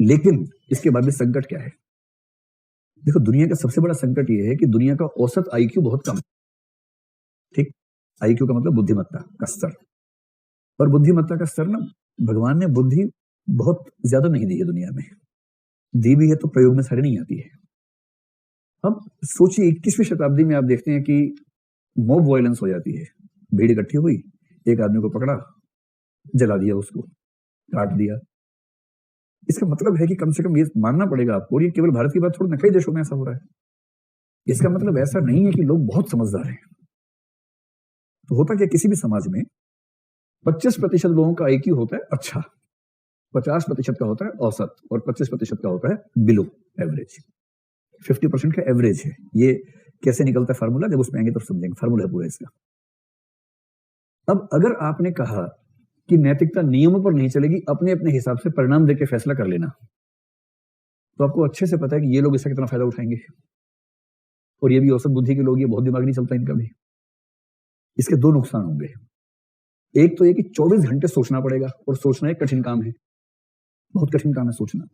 लेकिन इसके बाद भी संकट क्या है? देखो, दुनिया का सबसे बड़ा संकट ये है कि दुनिया का औसत आईक्यू बहुत कम है। ठीक, आईक्यू का मतलब बुद्धिमत्ता का स्तर। और बुद्धिमत्ता का स्तर ना, भगवान ने बुद्धि बहुत ज्यादा नहीं दी है दुनिया में, दी भी है तो प्रयोग में सारी नहीं आती है। अब सोचिए 21वीं शताब्दी में आप देखते हैं कि मॉब वायलेंस हो जाती है, भीड़ इकट्ठी हुई, एक आदमी को पकड़ा, जला दिया, उसको काट दिया। इसका मतलब है कि कम से कम ये मानना पड़ेगा आपको, और ये केवल भारत की बात थोड़ी ना, कई देशों में ऐसा हो रहा है। इसका मतलब ऐसा नहीं है कि लोग बहुत समझदार हैं। तो होता क्या, किसी भी समाज में 25% लोगों का आईक्यू होता है अच्छा, 50% का होता है औसत, और 25% का होता है बिलो एवरेज। 50% का एवरेज है। ये कैसे निकलता है फार्मूला, जब उसमें आएंगे तो समझेंगे, फार्मूला है पूरा इसका। अब अगर आपने कहा कि नैतिकता नियमों पर नहीं चलेगी, अपने अपने हिसाब से परिणाम देकर फैसला कर लेना, तो आपको अच्छे से पता है कि ये लोग इसका कितना फायदा उठाएंगे। और ये भी औसत बुद्धि के लोग, ये बहुत दिमाग नहीं चलता इनका भी। इसके दो नुकसान होंगे। एक तो ये कि 24 घंटे सोचना पड़ेगा, और सोचना एक कठिन काम है, बहुत कठिन काम है सोचना।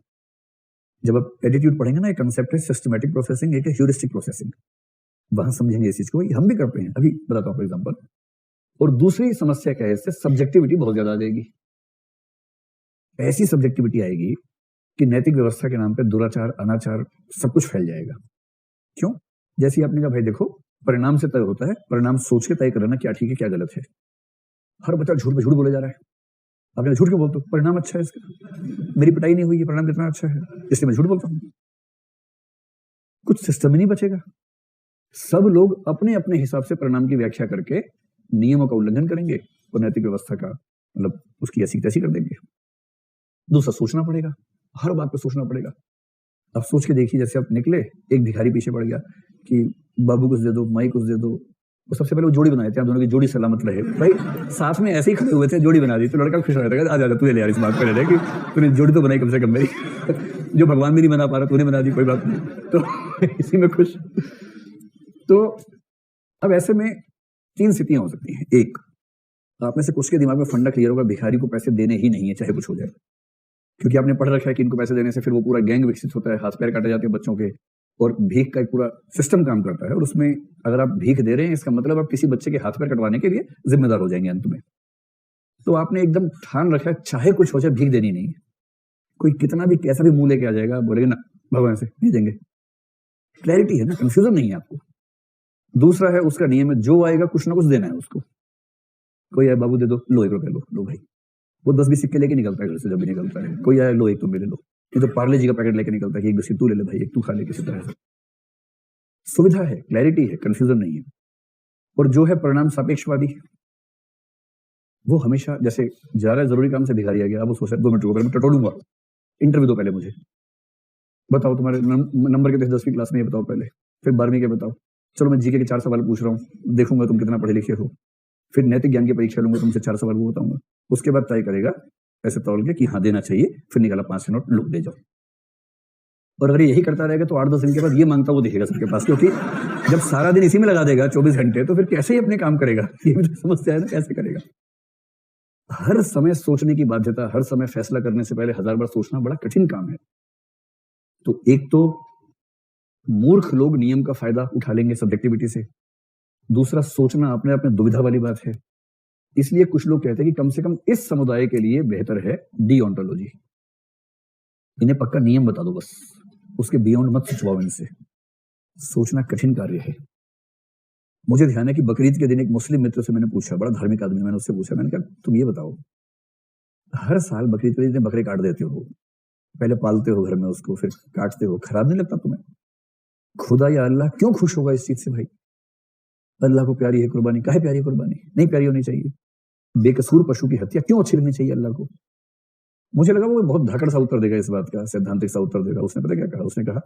जब आप एटीट्यूड पढ़ेंगे ना, एक कंसेप्ट है सिस्टमैटिक प्रोसेसिंग, एक है ह्यूरिस्टिक प्रोसेसिंग, वहां समझेंगे इस चीज को। हम भी करते हैं, अभी बताता हूं फॉर एग्जांपल। और दूसरी समस्या क्या है, इससे सब्जेक्टिविटी बहुत ज्यादा आ जाएगी। ऐसी सब्जेक्टिविटी आएगी कि नैतिक व्यवस्था के नाम पे दुराचार, अनाचार सब कुछ फैल जाएगा। क्यों? जैसे आपने कहा भाई देखो, परिणाम से तय होता है, परिणाम सोच के तय करना क्या ठीक है क्या गलत है। हर बच्चा झूठ पे झूठ बोले जा रहा है। आपने झूठ क्यों बोलते हो? परिणाम अच्छा है इसका, मेरी पिटाई नहीं हुई है, परिणाम कितना अच्छा है, इसलिए मैं झूठ बोलता हूं। कुछ सिस्टम ही नहीं बचेगा। सब लोग अपने अपने हिसाब से परिणाम की व्याख्या करके नियमों का उल्लंघन करेंगे, और नैतिक व्यवस्था का मतलब उसकी ऐसी तैसी कर देंगे। दूसरा, सोचना पड़ेगा, हर बात पे सोचना पड़ेगा। अब सोच के देखिए, जैसे आप निकले, एक भिखारी पीछे पड़ गया कि बाबू कुछ दे दो, माई कुछ दे दो। तो सबसे पहले वो जोड़ी बनाए थे, आप दोनों की जोड़ी सलामत रहे। भाई साथ में ऐसे ही खड़े हुए थे, जोड़ी बना दी, तो लड़का खुश हो रहा था, आ जा तू ले यार, इस बात पर कि तूने जोड़ी तो बनाई कम से कम मेरी। जो भगवान भी नहीं बना पा रहा, तूने बना दी, कोई बात नहीं। तो इसी में खुश। तो अब ऐसे में 3 स्थितियां हो सकती हैं। एक, आप में से कुछ के दिमाग में फंडा क्लियर होगा, भिखारी को पैसे देने ही नहीं है, चाहे कुछ हो जाए, क्योंकि आपने पढ़ रखा है कि इनको पैसे देने से फिर वो पूरा गैंग विकसित होता है, हाथ पैर काटे जाते हैं बच्चों के, और भीख का एक पूरा सिस्टम काम करता है। और उसमें अगर आप भीख दे रहे हैं, इसका मतलब आप किसी बच्चे के हाथ पैर कटवाने के लिए जिम्मेदार हो जाएंगे अंत में। तो आपने एकदम ठान रखा है, चाहे कुछ हो जाए भीख देनी नहीं है। कोई कितना भी कैसा भी मुंह लेके आ जाएगा, बोलेगा ना भगवान से नहीं देंगे। क्लैरिटी है ना, कंफ्यूजन नहीं है आपको। दूसरा है, उसका नियम है, जो आएगा कुछ ना कुछ देना है उसको। कोई आए, बाबू दे दो, लो 1 रुपया, लो भाई। वो 10-20 सिक्के लेके निकलता है घर से, जब भी निकलता है। कोई आए, लो 1 तुम भी ले लो। ये तो पार्ले जी का पैकेट लेके निकलता है कि 1 बिस्किट तू ले ले भाई, 1 तू खा ले, किसी तरह से। सुविधा है, क्लैरिटी है, कंफ्यूजन नहीं है। और जो है परिणाम सापेक्षवादी, वो हमेशा, जैसे जा रहा है जरूरी काम से भिखारी आ गया, अब वो सोच रहा है 2 मिनट रुको, मैं टटोलूंगा, इंटरव्यू दो पहले मुझे, बताओ तुम्हारे नंबर कितने 10वीं क्लास में, ये बताओ पहले, फिर 12वीं के बताओ, चलो मैं जीके के 4 सवाल पूछ रहा हूँ, देखूंगा तुम कितना पढ़े लिखे हो, फिर नैतिक ज्ञान की परीक्षा लूंगा, तुमसे 4 सवाल वो बताऊंगा, उसके बाद तय करेगा ऐसे तौल के कि हाँ देना चाहिए, फिर निकाला 5 नोट, लो दे जाओ। और अगर यही करता रहेगा तो 8-10 दिन के बाद ये मांगता वो दिखेगा सबके पास, क्योंकि जब सारा दिन इसी में लगा देगा 24 घंटे, तो फिर कैसे ही अपने काम करेगा, ये भी तो समस्या है ना, कैसे करेगा। हर समय सोचने की बाध्यता, हर समय फैसला करने से पहले 1000 बार सोचना बड़ा कठिन काम है। तो एक तो मूर्ख लोग नियम का फायदा उठा लेंगे सब्जेक्टिविटी से, दूसरा सोचना अपने आप में दुविधा वाली बात है। इसलिए कुछ लोग कहते हैं कि कम से कम इस समुदाय के लिए बेहतर है डीओंटोलॉजी, इन्हें पक्का नियम बता दो बस, उसके बियॉन्ड मत सोचवाओ इनसे। सोचना कठिन कार्य है। मुझे ध्यान है कि बकरीद के दिन एक मुस्लिम मित्र से मैंने पूछा, बड़ा धार्मिक आदमी, मैंने उससे पूछा, मैंने कहा तुम ये बताओ, हर साल बकरीद के दिन बकरे काट देते हो, पहले पालते हो घर में उसको, फिर काटते हो, खराब नहीं लगता तुम्हें? खुदा या अल्लाह क्यों खुश होगा इस चीज से भाई? अल्लाह को प्यारी है कुर्बानी, काहे प्यारी है कुर्बानी? नहीं प्यारी होनी चाहिए। बेकसूर पशु की हत्या क्यों अच्छी लगनी चाहिए अल्लाह को? मुझे लगा वो बहुत धाकड़ सा उत्तर देगा इस बात का, सैद्धांतिक सा उत्तर देगा। उसने पता क्या कहा? उसने कहा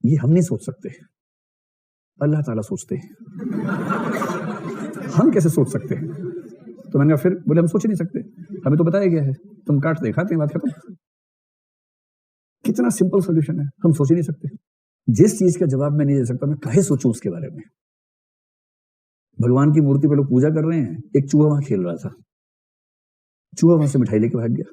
ये हम नहीं सोच सकते, अल्लाह ताला सोचते हैं। हम कैसे सोच सकते हैं? तो मैंने कहा फिर, बोले हम सोच ही नहीं सकते, हमें तो बताया गया है, तुम काटते खाते हैं, बात खत्म। कितना सिंपल सॉल्यूशन है, हम सोच ही नहीं सकते। जिस चीज का जवाब मैं नहीं दे सकता, मैं काहे सोचूं उसके बारे में? भगवान की मूर्ति पे लोग पूजा कर रहे हैं, एक चूहा वहां खेल रहा था, चूहा वहां से मिठाई लेके भाग गया।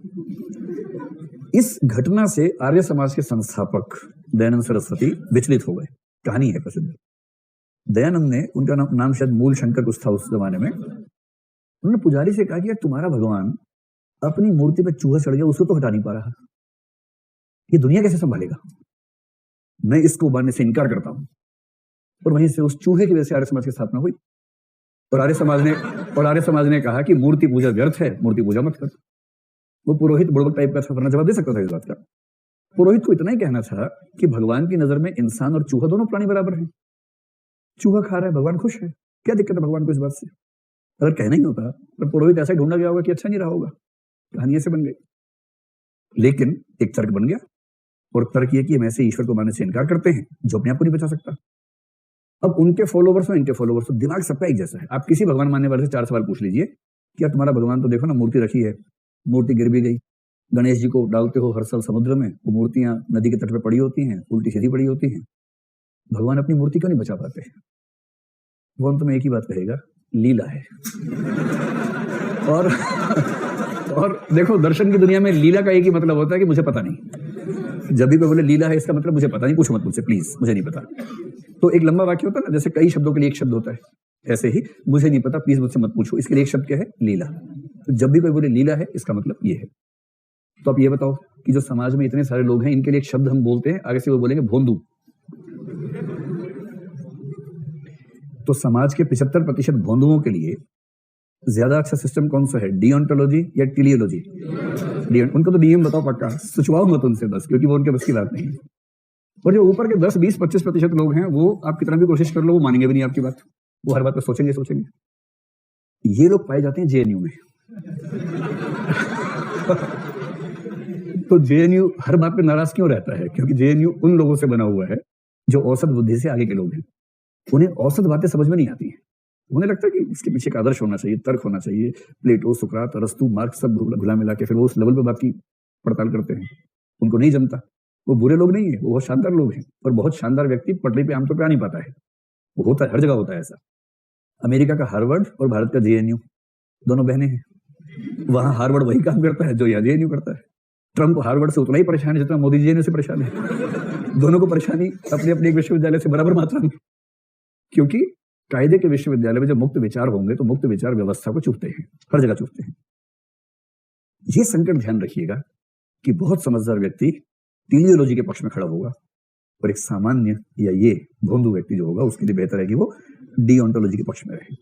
इस घटना से आर्य समाज के संस्थापक दयानंद सरस्वती विचलित हो गए। कहानी है प्रसिद्ध। दयानंद ने, उनका नाम शायद मूल शंकर कुछ था उस जमाने में, उन्होंने पुजारी से कहा कि यार तुम्हारा भगवान अपनी मूर्ति पे चूहा चढ़ गया, उसको तो हटा नहीं पा रहा, ये दुनिया कैसे संभालेगा? मैं इसको मानने से इनकार करता हूं। और वहीं से उस चूहे की वजह से आर्य समाज की स्थापना हुई। और आर्य समाज ने कहा कि मूर्ति पूजा व्यर्थ है, मूर्ति पूजा मत कर। वो पुरोहित बुड़बक टाइप का था, वरना जवाब दे सकता था इस बात का। पुरोहित को इतना ही कहना था कि भगवान की नजर में इंसान और चूहा दोनों प्राणी बराबर हैं। चूहा खा रहा है, भगवान खुश है, क्या दिक्कत है भगवान को इस बात से? अगर कहना ही होता तो पुरोहित ऐसा ढूंढा गया होगा कि अच्छा नहीं रहा होगा, कहानी ऐसे बन गई। लेकिन एक तर्क बन गया, और तर्क ये कि हम ऐसे ईश्वर को मानने से इनकार करते हैं जो अपने आप को नहीं बचा सकता। अब उनके फॉलोवर्स और इनके फॉलोवर्स, तो दिमाग सबका एक जैसा है। आप किसी भगवान मानने वाले से 4 सवाल पूछ लीजिए कि यार तुम्हारा भगवान तो देखो ना, मूर्ति रखी है, मूर्ति गिर भी गई, गणेश जी को डालते हो हर साल समुद्र में, वो मूर्तियां नदी के तट पे पड़ी होती हैं, उल्टी सीधी पड़ी होती हैं, भगवान अपनी मूर्ति क्यों नहीं बचा पाते? वो अंत में एक ही बात कहेगा, लीला है। और देखो, दर्शन की दुनिया में लीला का एक ही मतलब होता है कि मुझे पता नहीं। जब भी कोई बोले लीला है, इसका मतलब मुझे पता नहीं, पूछो मत मुझसे प्लीज, मुझे नहीं पता। तो एक लंबा वाक्य होता है ना, जैसे कई शब्दों के लिए एक शब्द होता है, ऐसे ही मुझे नहीं पता, प्लीज मुझसे मत पूछो, इसके लिए एक शब्द क्या है? लीला। तो जब भी कोई बोले लीला है, इसका मतलब ये है। तो आप ये बताओ कि जो समाज में इतने सारे लोग हैं, इनके लिए एक शब्द हम बोलते हैं, आगे से वो बोलेंगे भोंदू। तो समाज के 75% भोंदुओं के लिए ज्यादा अच्छा सिस्टम कौन सा है, डिओन्टोलॉजी या टेलियोलॉजी? उनको तो नियम बताओ पक्का, सुचवाओ मत उनसे बस, क्योंकि वो उनके बस की बात नहीं है। और जो ऊपर के 10, 20, 25% लोग हैं, वो आप कितना भी कोशिश कर लो, वो मानेंगे भी नहीं आपकी बात, वो हर बात पर सोचेंगे। ये लोग पाए जाते हैं जेएनयू में। तो जेएनयू हर बात पे नाराज क्यों रहता है? क्योंकि जेएनयू उन लोगों से बना हुआ है जो औसत बुद्धि से आगे के लोग हैं। उन्हें औसत बातें समझ में नहीं आती हैं। उन्हें लगता है कि इसके पीछे एक आदर्श होना चाहिए, तर्क होना चाहिए, प्लेटो, सुकरात, अरस्तु, मार्क्स सब घुला मिला के फिर वो उस लेवल पे बात की पड़ताल करते हैं। उनको नहीं जमता। वो बुरे लोग नहीं है, वो बहुत शानदार लोग हैं, और बहुत शानदार व्यक्ति पटरी पे आमतौर पर आ नहीं पाता है। वो होता है, हर जगह होता है ऐसा। अमेरिका का हार्वर्ड और भारत का जेएनयू दोनों बहनें हैं। वहां हार्वर्ड वही काम करता है जो यहाँ जेएनयू करता है। ट्रंप हार्वर्ड से उतना ही परेशान है जितना मोदी जेएनयू से परेशान है। दोनों को परेशानी अपने अपने एक विश्वविद्यालय से बराबर मात्रा में, क्योंकि कायदे के विश्वविद्यालय में जब मुक्त विचार होंगे तो मुक्त विचार व्यवस्था को चुभते हैं, हर जगह चुभते हैं। ये संकट ध्यान रखिएगा कि बहुत समझदार व्यक्ति टेलियोलॉजी के पक्ष में खड़ा होगा, और एक सामान्य या ये भोंदू व्यक्ति जो होगा, उसके लिए बेहतर है कि वो डिओन्टोलॉजी के पक्ष में रहे।